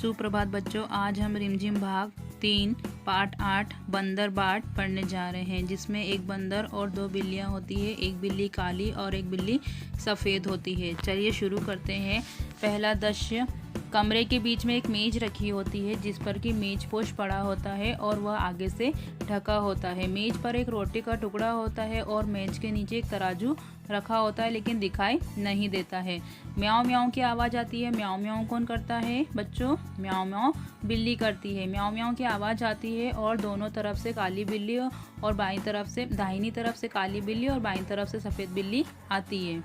सुप्रभात बच्चों। आज हम रिमझिम भाग 3 पार्ट 8 बंदर बाट पढ़ने जा रहे हैं, जिसमें एक बंदर और दो बिल्लियां होती है। एक बिल्ली काली और एक बिल्ली सफ़ेद होती है। चलिए शुरू करते हैं। पहला दृश्य, कमरे के बीच में एक मेज रखी होती है जिस पर कि मेज पोश पड़ा होता है और वह आगे से ढका होता है। मेज पर एक रोटी का टुकड़ा होता है और मेज के नीचे एक तराजू रखा होता है लेकिन दिखाई नहीं देता है। म्याऊं म्याऊं की आवाज़ आती है। म्याऊं म्याऊं कौन करता है बच्चों? म्याऊं म्याऊं बिल्ली करती है। म्याऊं म्याऊं की आवाज़ आती है और दोनों तरफ से काली बिल्ली और बाईं तरफ से, दाहिनी तरफ से काली बिल्ली और बाईं तरफ से सफ़ेद बिल्ली आती है।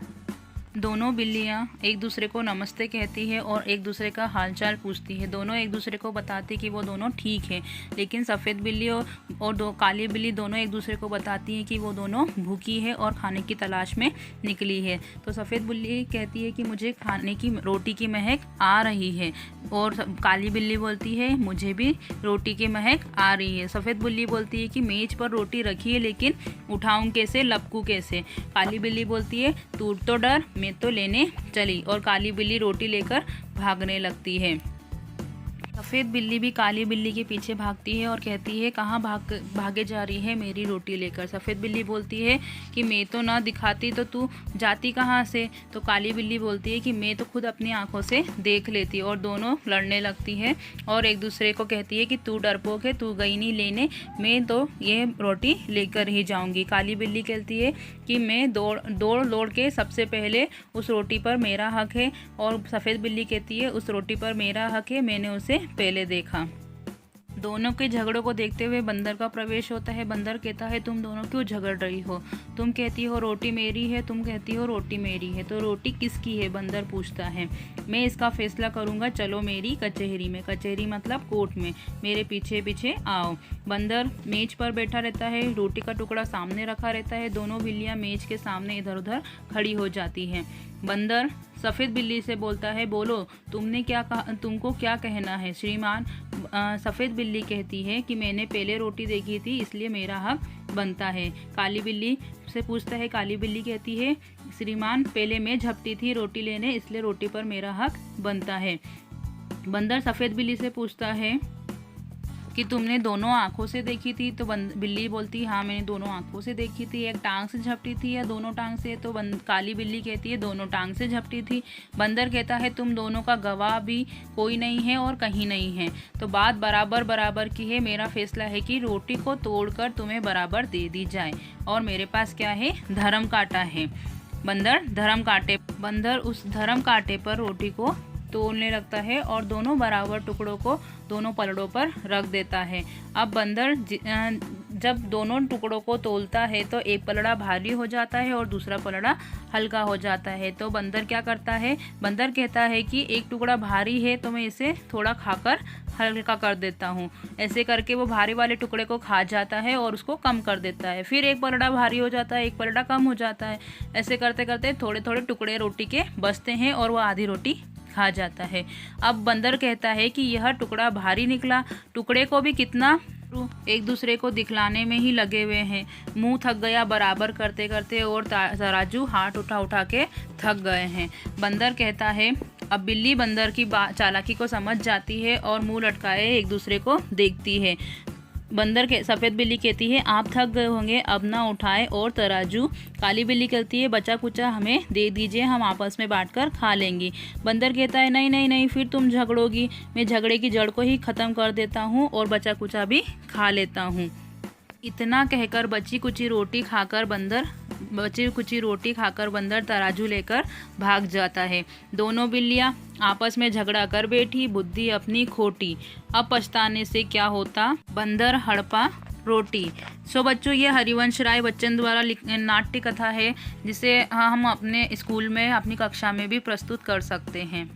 दोनों बिल्लियां एक दूसरे को नमस्ते कहती है और एक दूसरे का हालचाल पूछती है। दोनों एक दूसरे को बताती कि वो दोनों ठीक है, लेकिन सफ़ेद बिल्ली और दो काली बिल्ली दोनों एक दूसरे को बताती हैं कि वो दोनों भूखी है और खाने की तलाश में निकली है। तो सफ़ेद बिल्ली कहती है कि मुझे खाने की रोटी की महक आ रही है और काली बिल्ली बोलती है मुझे भी रोटी की महक आ रही है। सफ़ेद बिल्ली बोलती है कि मेज पर रोटी रखी है लेकिन उठाऊं कैसे, लपकूं कैसे। काली बिल्ली बोलती है तू तो डर, मैं तो लेने चली, और काली बिल्ली रोटी लेकर भागने लगती है। सफ़ेद बिल्ली भी काली बिल्ली के पीछे भागती है और कहती है कहाँ भागे जा रही है मेरी रोटी लेकर। सफ़ेद बिल्ली बोलती है कि मैं तो ना दिखाती तो तू जाती कहाँ से। तो काली बिल्ली बोलती है कि मैं तो खुद अपनी आंखों से देख लेती, और दोनों लड़ने लगती है और एक दूसरे को कहती है कि तू डरपोक है, तू गई नहीं लेने, मैं तो ये रोटी लेकर ही जाऊँगी। काली बिल्ली कहती है कि मैं दौड़ के सबसे पहले उस रोटी पर मेरा हक है, और सफ़ेद बिल्ली कहती है उस रोटी पर मेरा हक है, मैंने उसे पहले देखा। दोनों के झगड़ों को देखते हुए बंदर का प्रवेश होता है। बंदर कहता है तुम दोनों क्यों झगड़ रही हो? तुम कहती हो रोटी मेरी है, तुम कहती हो रोटी मेरी है, तो रोटी किसकी है? बंदर पूछता है। मैं इसका फैसला करूंगा, चलो मेरी कचहरी में। कचहरी मतलब कोर्ट में, मेरे पीछे पीछे आओ। बंदर मेज पर बैठा रहता है, रोटी का टुकड़ा सामने रखा रहता है। दोनों बिल्लियां मेज के सामने इधर उधर खड़ी हो जाती हैं। बंदर सफ़ेद बिल्ली से बोलता है बोलो तुमने क्या कहा, तुमको क्या कहना है श्रीमान? सफ़ेद बिल्ली कहती है कि मैंने पहले रोटी देखी थी इसलिए मेरा हक बनता है। काली बिल्ली से पूछता है। काली बिल्ली कहती है श्रीमान पहले मैं झपटी थी रोटी लेने इसलिए रोटी पर मेरा हक बनता है। बंदर सफ़ेद बिल्ली से पूछता है कि तुमने दोनों आंखों से देखी थी? तो बिल्ली बोलती हाँ मैंने दोनों आंखों से देखी थी। एक टांग से झपटी थी या दोनों टांग से? तो काली बिल्ली कहती है दोनों टांग से झपटी थी। बंदर कहता है तुम दोनों का गवाह भी कोई नहीं है और कहीं नहीं है, तो बात बराबर बराबर की है। मेरा फैसला है कि रोटी को तोड़कर तुम्हें बराबर दे दी जाए, और मेरे पास क्या है? धर्म कांटा है। बंदर उस धर्म कांटे पर रोटी को तोड़ने लगता है और दोनों बराबर टुकड़ों को दोनों पलड़ों पर रख देता है। अब बंदर जब दोनों टुकड़ों को तोलता है तो एक पलड़ा भारी हो जाता है और दूसरा पलड़ा हल्का हो जाता है। तो बंदर क्या करता है? बंदर कहता है कि एक टुकड़ा भारी है तो मैं इसे थोड़ा खाकर हल्का कर देता हूँ। ऐसे करके वो भारी वाले टुकड़े को खा जाता है और उसको कम कर देता है। फिर एक पलड़ा भारी हो जाता है, एक पलड़ा कम हो जाता है। ऐसे करते करते थोड़े थोड़े टुकड़े रोटी के बचते हैं और वह आधी रोटी खा जाता है। अब बंदर कहता है कि यह टुकड़ा भारी निकला, टुकड़े को भी कितना एक दूसरे को दिखलाने में ही लगे हुए हैं। मुंह थक गया बराबर करते करते और तराजू हाथ उठा के थक गए हैं। बंदर कहता है। अब बिल्ली बंदर की चालाकी को समझ जाती है और मुंह लटकाए एक दूसरे को देखती है। सफ़ेद बिल्ली कहती है आप थक गए होंगे, अब ना उठाए और तराजू। काली बिल्ली कहती है बचा कुचा हमें दे दीजिए, हम आपस में बांटकर खा लेंगी। बंदर कहता है नहीं नहीं नहीं, फिर तुम झगड़ोगी, मैं झगड़े की जड़ को ही ख़त्म कर देता हूँ और बचा कुचा भी खा लेता हूँ। इतना कहकर बची कुची रोटी खाकर बंदर तराजू लेकर भाग जाता है। दोनों बिल्लियां आपस में झगड़ा कर बैठी, बुद्धि अपनी खोटी, अब पछताने से क्या होता, बंदर हड़पा रोटी। सो बच्चों, ये हरिवंश राय बच्चन द्वारा नाट्य कथा है जिसे हम अपने स्कूल में अपनी कक्षा में भी प्रस्तुत कर सकते हैं।